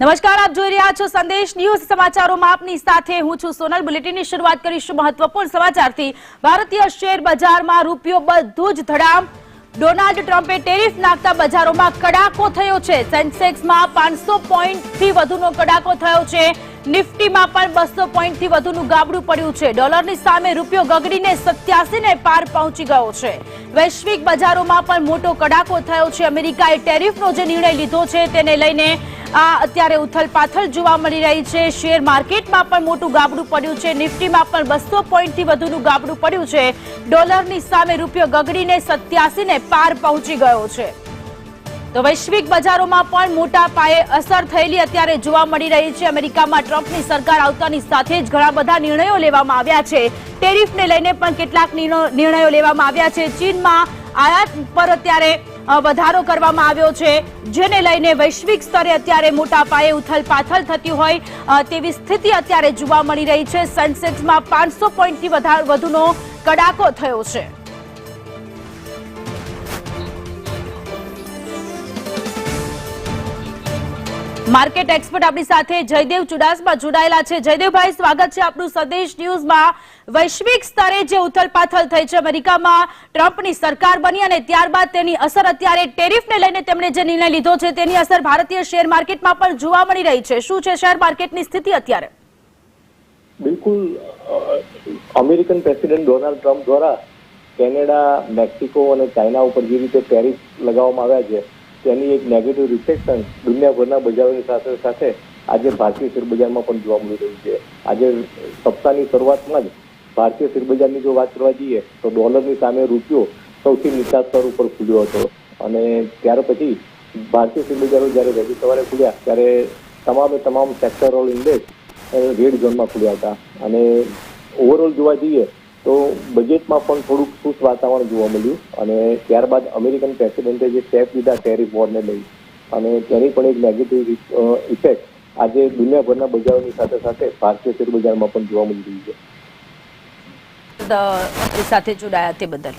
નમસ્કાર, આપ જોઈ રહ્યા છો સંદેશ ન્યૂઝ સમાચારોમાં આપની સાથે હું છું સોનલ। બુલેટિનની શરૂઆત કરીશું મહત્વપૂર્ણ સમાચારથી। ભારતીય શેર બજારમાં રૂપિયો બધું જ ધડામ। ડોનાલ્ડ ટ્રમ્પે ટેરિફ નાખતા બજારોમાં કડાકો થયો છે। સેન્સેક્સમાં 500 પોઈન્ટથી વધુનો કડાકો થયો છે। નિફ્ટીમાં પણ 200 પોઈન્ટથી વધુનું ગાબડું પડ્યું છે। ડોલરની સામે રૂપિયો ગગડીને 87 ને પાર પહોંચી ગયો છે। વૈશ્વિક બજારોમાં પણ મોટો કડાકો થયો છે। અમેરિકાએ ટેરિફનો જે નિર્ણય લીધો છે તેને લઈને અત્યારે ઉથલપાથલ જોવા મળી રહી છે। શેર માર્કેટમાં પણ મોટું ગાબડું પડ્યું છે। નિફ્ટીમાં પણ 200 પોઈન્ટથી વધુનું ગાબડું પડ્યું છે। ડોલરની સામે રૂપિયો ગગડીને 87 ને પાર પહોંચી ગયો છે। તો વૈશ્વિક બજારોમાં પણ મોટા પાયે અસર થયેલી અત્યારે જોવા મળી રહી છે। અમેરિકામાં ટ્રમ્પની સરકાર આવતાની સાથે જ ઘણા બધા નિર્ણયો લેવામાં આવ્યા છે। ટેરિફને લઈને પણ કેટલાક નિર્ણયો લેવામાં આવ્યા છે। ચીનમાં આયાત પર અત્યારે વધારો કરવામાં આવ્યો છે, જેને લઈને વૈશ્વિક સ્તરે અત્યારે મોટા પાયે ઉથલપાથલ થતી હોય તેવી સ્થિતિ અત્યારે જોવા મળી રહી છે। સેન્સેક્સમાં 500 પોઈન્ટથી વધુનો કડાકો થયો છે। માર્કેટ એક્સપર્ટ આપણી સાથે જયદેવ ચુડાસમા જોડાયેલા છે। જયદેવભાઈ, સ્વાગત છે આપનું સંદેશ ન્યૂઝમાં। વૈશ્વિક સ્તરે જે ઉથલપાથલ થઈ છે, અમેરિકામાં ટ્રમ્પની સરકાર બની અને ત્યારબાદ તેની અસર અત્યારે ટેરિફને લઈને તેમણે જે નિર્ણય લીધો છે તેની અસર ભારતીય શેર માર્કેટમાં પણ જોવા મળી રહી છે। શું છે શેર માર્કેટની સ્થિતિ અત્યારે? બિલકુલ, અમેરિકન પ્રેસિડેન્ટ ડોનાલ્ડ ટ્રમ્પ દ્વારા કેનેડા, મેક્સિકો અને ચાઇના ઉપર જે રીતે ટેરિફ લગાવવામાં આવ્યા છે તેની એક નેગેટિવ રિફ્લેક્શન દુનિયાભરના બજારોની સાથે સાથે આજે ભારતીય શેરબજારમાં પણ જોવા મળી રહ્યું છે। આજે સપ્તાહની શરૂઆતમાં જ ભારતીય શેરબજારની જો વાત કરવા જઈએ તો ડોલરની સામે રૂપિયો સૌથી નીચા સ્તર ઉપર ખુલ્યો હતો અને ત્યાર પછી ભારતીય શેરબજારો જ્યારે વહેલી સવારે ખુલ્યા ત્યારે તમામ સેક્ટરલ ઇન્ડેક્સ રેડ ઝોનમાં ખુલ્યા હતા અને ઓવરઓલ જોવા જઈએ તો બજેટમાં પણ થોડુંક સુસ્ત વાતાવરણ જોવા મળ્યું અને ત્યારબાદ અમેરિકન પ્રેસિડેન્ટે જે સ્ટેપ લીધા ટેરિફ વોરને લઈ અને તેની પણ એક નેગેટિવ ઇફેક્ટ આજે દુનિયાભરના બજારોની સાથે સાથે ભારતીય શેરબજારમાં પણ જોવા મળી રહી છે। સાથે જોડાયા તે બદલ